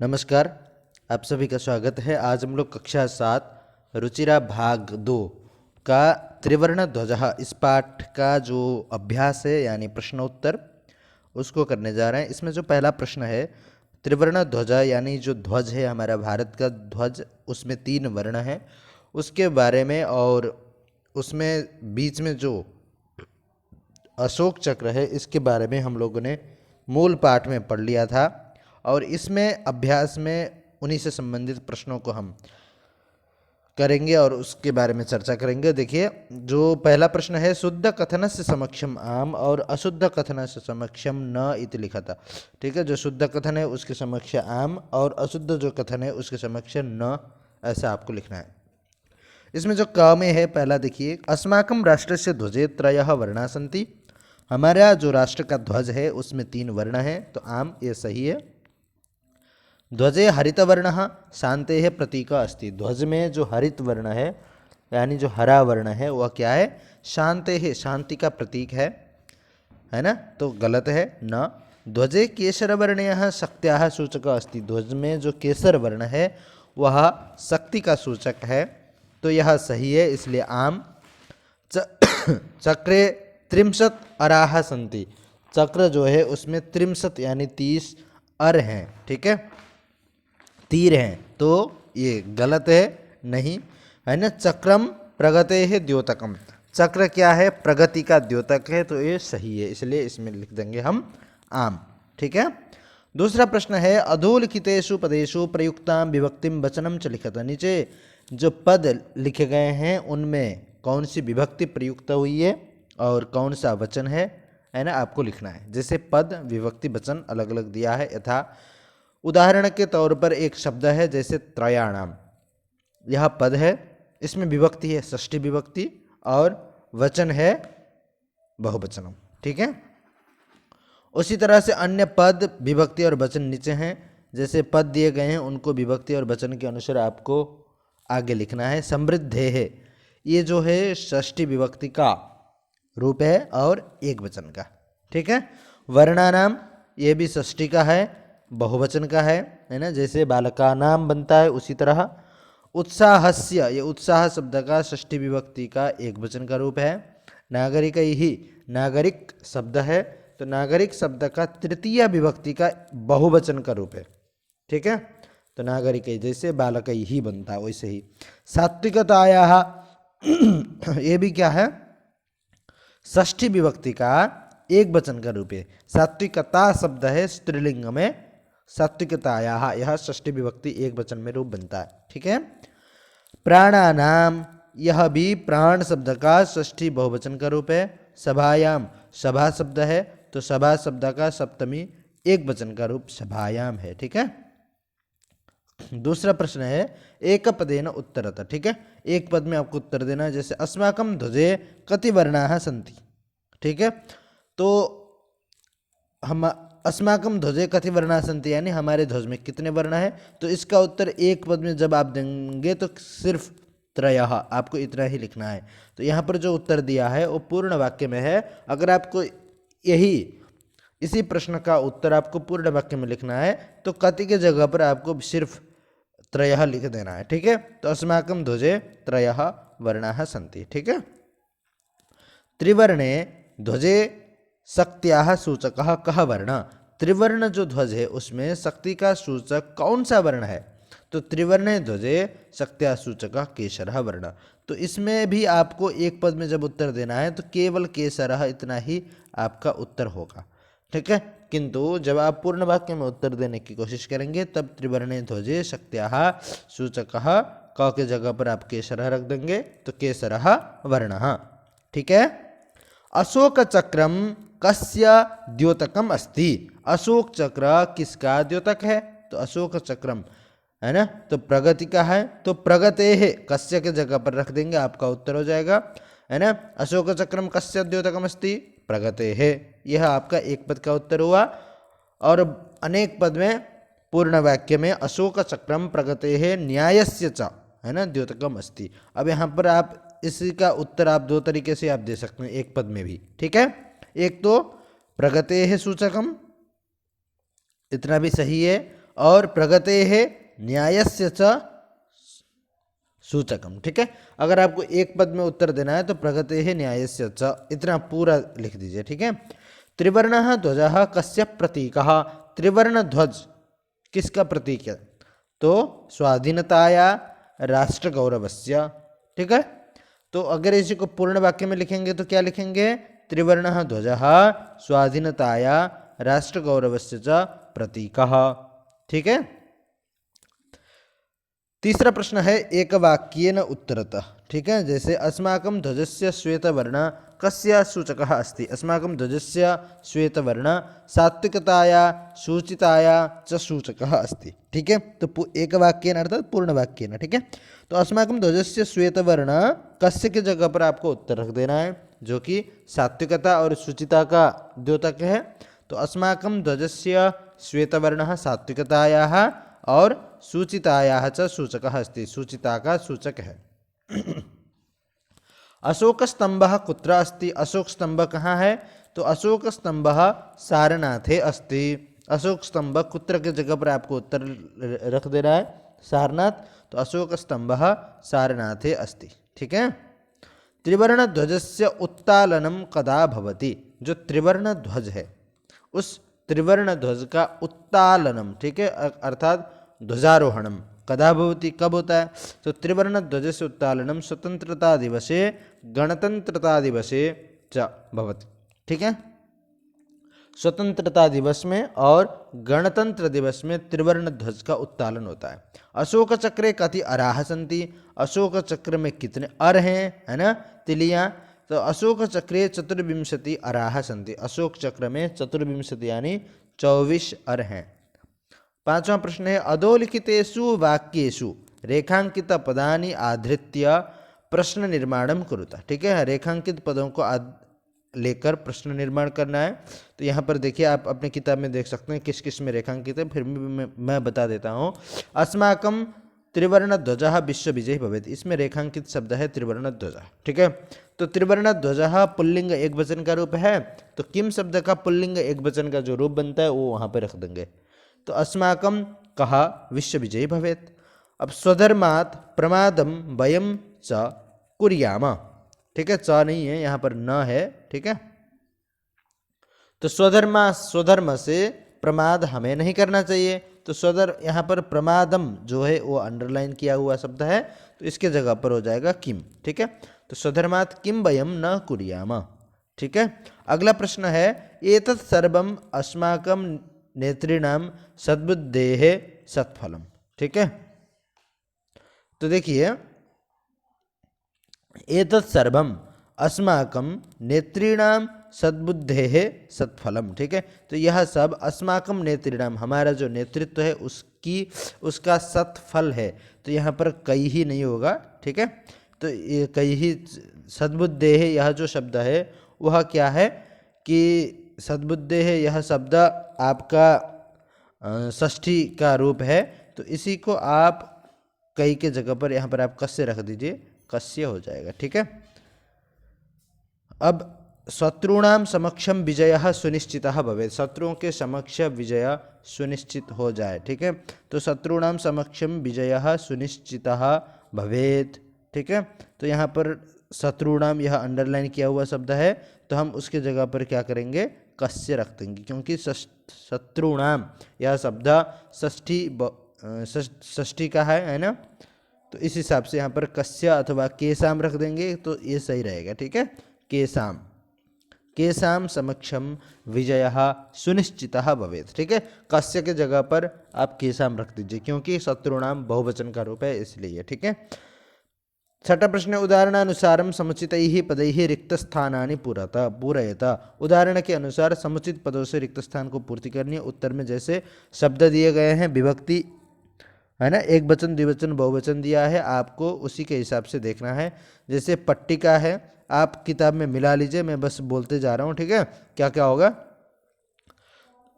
नमस्कार, आप सभी का स्वागत है। आज हम लोग कक्षा 7 रुचिरा भाग 2 का त्रिवर्ण ध्वजः इस पाठ का जो अभ्यास है यानी प्रश्नोत्तर उसको करने जा रहे हैं। इसमें जो पहला प्रश्न है, त्रिवर्ण ध्वज यानी जो ध्वज है हमारा भारत का ध्वज, उसमें 3 वर्ण हैं उसके बारे में, और उसमें बीच में जो अशोक चक्र है इसके बारे में हम लोगों ने मूल पाठ में पढ़ लिया था। और इसमें अभ्यास में उन्हीं से संबंधित प्रश्नों को हम करेंगे और उसके बारे में चर्चा करेंगे। देखिए, जो पहला प्रश्न है, शुद्ध कथन से समक्षम आम और अशुद्ध कथन से समक्षम न इति लिखा था। ठीक है, जो शुद्ध कथन है उसके समक्ष आम और अशुद्ध जो कथन है उसके समक्ष न, ऐसा आपको लिखना है। इसमें जो क में है, पहला देखिए, अस्माकं राष्ट्रस्य ध्वजे त्रयः वर्णा सन्ति। हमारा जो राष्ट्र का ध्वज है उसमें 3 वर्ण हैं, तो आम, ये सही है। ध्वजे हरितवर्णः शान्तेः प्रतीकः अस्ति। ध्वज में जो हरित वर्ण है यानी जो हरा वर्ण है वह क्या है? शान्तेः, शांति का प्रतीक है ना, तो गलत है न। ध्वजे केसरवर्णयः शक्त्याः सूचकः अस्ति। ध्वज में जो केसर वर्ण है वह शक्ति का सूचक है, तो यह सही है, इसलिए आम। चक्रे 30 अराः सन्ति। चक्र जो है उसमें 30 यानी 30 अर हैं, ठीक है, तीर हैं, तो ये गलत है, नहीं है ना। चक्रम प्रगतेः द्योतकम। चक्र क्या है? प्रगति का द्योतक है, तो ये सही है, इसलिए इसमें लिख देंगे हम आम, ठीक है। दूसरा प्रश्न है, अधोलिखितेषु पदेषु प्रयुक्तां विभक्तिं वचनं च लिखत। नीचे जो पद लिखे गए हैं उनमें कौन सी विभक्ति प्रयुक्त हुई है और कौन सा वचन है ना, आपको लिखना है। जैसे पद, विभक्ति, वचन अलग अलग दिया है। यथा उदाहरण के तौर पर एक शब्द है जैसे त्रयाणाम, यह पद है, इसमें विभक्ति है षष्ठी विभक्ति और वचन है बहुवचनम, ठीक है। उसी तरह से अन्य पद, विभक्ति और वचन नीचे हैं। जैसे पद दिए गए हैं उनको विभक्ति और वचन के अनुसार आपको आगे लिखना है। समृद्धे है, ये जो है षष्ठी विभक्ति का रूप है और एक वचन का, ठीक है। वर्णानाम, ये भी षष्ठी का है, बहुवचन का है ना, जैसे बालका नाम बनता है उसी तरह। उत्साहस्य, ये उत्साह शब्द का षष्ठी विभक्ति का एक वचन का रूप है। नागरिक ही, नागरिक शब्द है, तो नागरिक शब्द का तृतीय विभक्ति का बहुवचन का रूप है, ठीक है। तो नागरिक जैसे बालक ही बनता है वैसे ही। सात्विकताया, ये भी क्या है? षष्ठी विभक्ति का एक वचन का रूप है। सात्विकता शब्द है स्त्रीलिंग में, सात्विकताया, यह षष्ठी विभक्ति एक वचन में रूप बनता है, ठीक है। प्राणानाम, यह भी प्राण शब्द का षष्ठी बहुवचन का रूप है। सभायाम, सभा शब्द है, तो सभा शब्द का सप्तमी एक वचन का रूप सभायाम है, ठीक है। दूसरा प्रश्न है, एक पदेन उत्तरत, ठीक है, एक पद में आपको उत्तर देना है। जैसे अस्माकं ध्वजे कति वर्णाः सन्ति, ठीक है, तो हम अस्माकं ध्वजे कति वर्णाः सन्ति यानी हमारे ध्वज में कितने वर्ण हैं, तो इसका उत्तर एक पद में जब आप देंगे तो सिर्फ त्रयः, आपको इतना ही लिखना है। तो यहाँ पर जो उत्तर दिया है वो पूर्ण वाक्य में है। अगर आपको इसी प्रश्न का उत्तर आपको पूर्ण वाक्य में लिखना है तो कति के जगह पर आपको सिर्फ त्रयः लिख देना है, ठीक है। तो अस्माकं ध्वजे त्रयः वर्णाः सन्ति, ठीक है। त्रिवर्णे ध्वजे शक्त्याः सूचकः कः वर्ण। त्रिवर्ण जो ध्वज है उसमें शक्ति का सूचक कौन सा वर्ण है? तो त्रिवर्णे ध्वजे शक्त्याः सूचकः केसरः वर्ण। तो इसमें भी आपको एक पद में जब उत्तर देना है तो केवल केसरः इतना ही आपका उत्तर होगा, ठीक है। किंतु जब आप पूर्ण वाक्य में उत्तर देने की कोशिश करेंगे तब त्रिवर्णे ध्वजे शक्त्याः सूचकः, क के जगह पर आप केसरः रख देंगे तो केसरः वर्णः, ठीक है। अशोक चक्रम कस्य द्योतकम अस्ति। अशोक चक्र किसका द्योतक है? तो अशोक चक्रम है ना, तो प्रगति का है, तो प्रगतेः कस्य के जगह पर रख देंगे, आपका उत्तर हो जाएगा, है ना। अशोक चक्रम कस्य द्योतकम अस्ति, प्रगतेः, यह आपका एक पद का उत्तर हुआ। और अनेक पद में पूर्ण वाक्य में अशोक चक्रम प्रगतेः न्यायस्य च, है ना, द्योतकम अस्ति। अब यहाँ पर आप इसी का उत्तर आप दो तरीके से आप दे सकते हैं एक पद में भी, ठीक है। एक तो प्रगतेः सूचकम, इतना भी सही है, और प्रगतेः न्यायस्य च सूचकम। ठीक है, अगर आपको एक पद में उत्तर देना है तो प्रगतेः न्यायस्य च इतना पूरा लिख दीजिए। ठीक है, त्रिवर्णः ध्वजः कस्य प्रतीकः? त्रिवर्ण ध्वज किसका प्रतीक है? तो स्वाधीनताया राष्ट्र गौरवस्य। ठीक है, तो अगर इसी को पूर्ण वाक्य में लिखेंगे तो क्या लिखेंगे? त्रिवर्णः ध्वजः स्वाधीनताया राष्ट्र गौरवस्य च प्रतीकः। ठीक है, तीसरा प्रश्न है एक वाक्येन उत्तरतः। ठीक है, जैसे अस्माकं ध्वजस्य श्वेतवर्ण कस्य सूचकः अस्ति? अस्माकं ध्वजस्य श्वेतवर्ण सात्विकताया शुचिताया च सूचकः अस्ति। ठीक है, तो एक वाक्येन अर्थात पूर्ण वाक्येन। ठीक है, तो अस्माकं ध्वजस्य श्वेतवर्ण कस्य की जगह पर आपको उत्तर रख देना है, जो कि सात्विकता और शुचिता का द्योतक है। तो अस्माकं ध्वजस्य श्वेतवर्णः सात्विकतायाः और सूचितायाः च सूचकः अस्ति, सूचिता का सूचक है। अशोक स्तंभः कुत्र अस्ति? अशोक स्तंभ कहाँ है? तो अशोक स्तंभः सारनाथे अस्ति। अशोक स्तंभ कुत्र के जगह पर आपको उत्तर रख दे रहा है? सारनाथ। तो अशोक स्तंभः सारनाथे अस्ति। ठीक है, त्रिवर्ण ध्वजस्य उत्तालनम कदा भवति? जो त्रिवर्ण ध्वज है उस त्रिवर्ण ध्वज का उत्तालनम, ठीक है, अर्थात ध्वजारोहणम कदा भवति, कब होता है? तो त्रिवर्ण ध्वज से उत्तालनम स्वतंत्रता दिवसे गणतंत्रता दिवसे च भवति। ठीक है, स्वतंत्रता दिवस में और गणतंत्र दिवस में त्रिवर्ण ध्वज का उत्तालन होता है। अशोक चक्रे कति अराह सन्ति? अशोक चक्र में कितने अर हैं, है ना, तिलियां? तो अशोक चक्रे 24 अराह सन्ति। अशोक चक्र में 24 यानी 24 अर हैं। पांचवा प्रश्न है अधोलिखितेषु वाक्येषु रेखांकित पदानि आधृत्य प्रश्न निर्माणम कुरुता। ठीक है, रेखांकित पदों को लेकर प्रश्न निर्माण करना है। तो यहाँ पर देखिए, आप अपने किताब में देख सकते हैं किस किस में रेखांकित है, फिर मैं बता देता हूँ। अस्माकं त्रिवर्ण ध्वजः विश्व विजयी भवेत्, इसमें रेखांकित शब्द है त्रिवर्ण ध्वज। ठीक है, तो त्रिवर्ण ध्वजः पुल्लिंग एक वचन का रूप है, तो किम शब्द का पुल्लिंग एक वचन का जो रूप बनता है वो वहाँ पर रख देंगे। तो अस्माकं कहा विश्व विजयी भवेत्। अब स्वधर्मात् प्रमादम वयम च कुर्याम। ठीक है, च नहीं है यहाँ पर, न है। ठीक है, तो स्वधर्म से प्रमाद हमें नहीं करना चाहिए। तो यहाँ पर प्रमादम जो है वो अंडरलाइन किया हुआ शब्द है, तो इसके जगह पर हो जाएगा किम। ठीक है, तो स्वधर्मात् किम वयम न कुर्याम। ठीक है, अगला प्रश्न है एतत् सर्वम अस्माकं नेतॄणां सद्बुद्धेः सत्फलम। ठीक है, तो देखिए एतत् सर्वम अस्माकं नेतॄणां सद्बुद्धेः सत्फलम। ठीक है, तो यह सब अस्माकं नेतॄणां हमारा जो नेतृत्व है उसका सत्फल है। तो यहाँ पर कई ही नहीं होगा। ठीक है, तो ये कई ही सद्बुद्धेः यह जो शब्द है वह क्या है कि सद्बुद्धेः यह शब्द आपका षष्ठी का रूप है, तो इसी को आप कई के जगह पर यहाँ पर आप कस्य रख दीजिए, कस्य हो जाएगा। ठीक है, अब शत्रुणाम समक्षम विजय सुनिश्चितः भवेत्, शत्रुओं के समक्ष विजय सुनिश्चित हो जाए। ठीक है, तो शत्रुणाम समक्षम विजय सुनिश्चितः भवेत्। ठीक है, तो यहाँ पर शत्रुणाम यह अंडरलाइन किया हुआ शब्द है, तो हम उसके जगह पर क्या करेंगे, कस्य रख देंगे, क्योंकि शत्रुणाम यह शब्द षष्ठी का है ना, तो इस हिसाब से यहाँ पर कस्य अथवा केसाम रख देंगे तो ये सही रहेगा। ठीक है, केसाम समक्षम विजयः सुनिश्चितः भवेत्। ठीक है, कस्य के जगह पर आप केसाम रख दीजिए, क्योंकि शत्रुणाम बहुवचन का रूप है इसलिए। ठीक है, छठा प्रश्न उदाहरणानुसारम समुचितैः पदैः रिक्तस्थानानि पूरयत। उदाहरण के अनुसार समुचित पदों से रिक्त स्थान को पूर्ति करनी है। उत्तर में जैसे शब्द दिए गए हैं, विभक्ति है ना, एक वचन द्विवचन बहुवचन दिया है, आपको उसी के हिसाब से देखना है। जैसे पट्टिका है, आप किताब में मिला लीजिए, मैं बस बोलते जा रहा हूँ। ठीक है, क्या क्या होगा,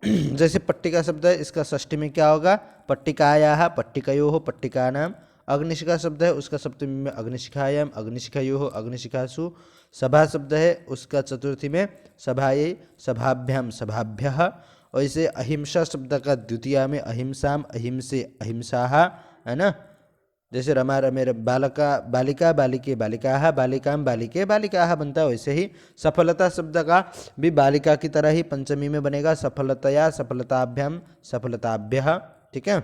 जैसे पट्टिका शब्द है, इसका षष्ठी में क्या होगा, पट्टिकायाः पट्टिकयोः पट्टिकानाम। अग्निशिखा शब्द है, उसका सप्तमी में अग्निशिखायाम अग्निशिखयोः अग्निशिखासु। सभा शब्द है, उसका चतुर्थी में सभायै सभाभ्याम सभाभ्यः। वैसे अहिंसा शब्द का द्वितीया में अहिंसाम, अहिंसे, अहिंसाः, है ना। जैसे रमा रमे बालका बालिका बालिके बालिकाः, बालिकाम बालिके बालिकाः बनता है, वैसे ही सफलता शब्द का भी बालिका की तरह ही पंचमी में बनेगा, सफलतया, सफलताभ्याम, सफलताभ्यः, ठीक है।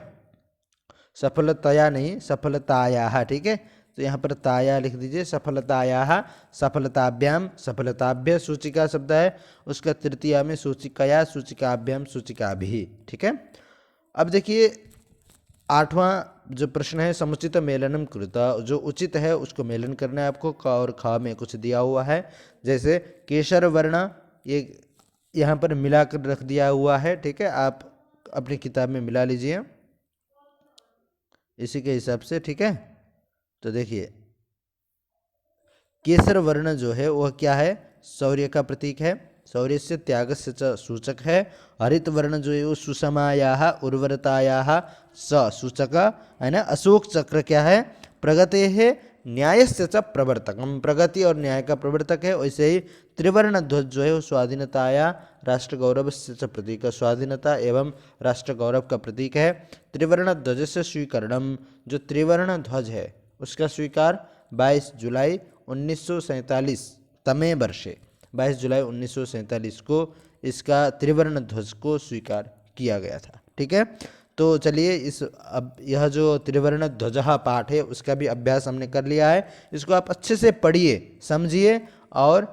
सफलतया नहीं, सफलतायाः, ठीक है। तो यहाँ पर ताया लिख दीजिए, सफलतायाः, सफलताभ्याम, सफलताभ्य सूचिका शब्द है, उसका तृतीया में सूचिकया, सूचिकाभ्याम, सूचिकाभिः, ठीक है। अब देखिए 8वां जो प्रश्न है, समुचित मेलनम कृत, जो उचित है उसको मेलन करना है आपको। क और ख में कुछ दिया हुआ है, जैसे केसर वर्ण, ये यहाँ पर मिलाकर रख दिया हुआ है, ठीक है। आप अपनी किताब में मिला लीजिए इसी के हिसाब से, ठीक है। तो देखिए केसर वर्ण जो है वह क्या है, शौर्य का प्रतीक है, शौर्य से त्याग से सूचक है। हरित वर्ण जो है वो सुषमायाः, उर्वरतायाः स सूचक है ना। अशोक चक्र क्या है, प्रगते है न्यायस्य च प्रवर्तकम, प्रगति और न्याय का प्रवर्तक है। वैसे ही त्रिवर्ण ध्वज जो है वो स्वाधीनताया, राष्ट्र गौरव से च प्रतीक, स्वाधीनता एवं राष्ट्र गौरव का प्रतीक है। त्रिवर्ण ध्वज से स्वीकरणम, जो त्रिवर्ण ध्वज है उसका स्वीकार 22 जुलाई 1947 तमे वर्षे, 22 जुलाई 1947 को इसका त्रिवर्ण ध्वज को स्वीकार किया गया था, ठीक है। तो चलिए इस अब यह जो त्रिवर्ण ध्वजः पाठ है उसका भी अभ्यास हमने कर लिया है। इसको आप अच्छे से पढ़िए, समझिए और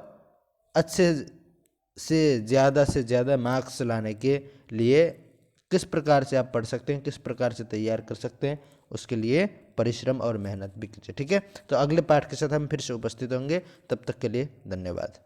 अच्छे से ज़्यादा मार्क्स लाने के लिए किस प्रकार से आप पढ़ सकते हैं, किस प्रकार से तैयार कर सकते हैं, उसके लिए परिश्रम और मेहनत भी कीजिए, ठीक है। तो अगले पाठ के साथ हम फिर से उपस्थित होंगे, तब तक के लिए धन्यवाद।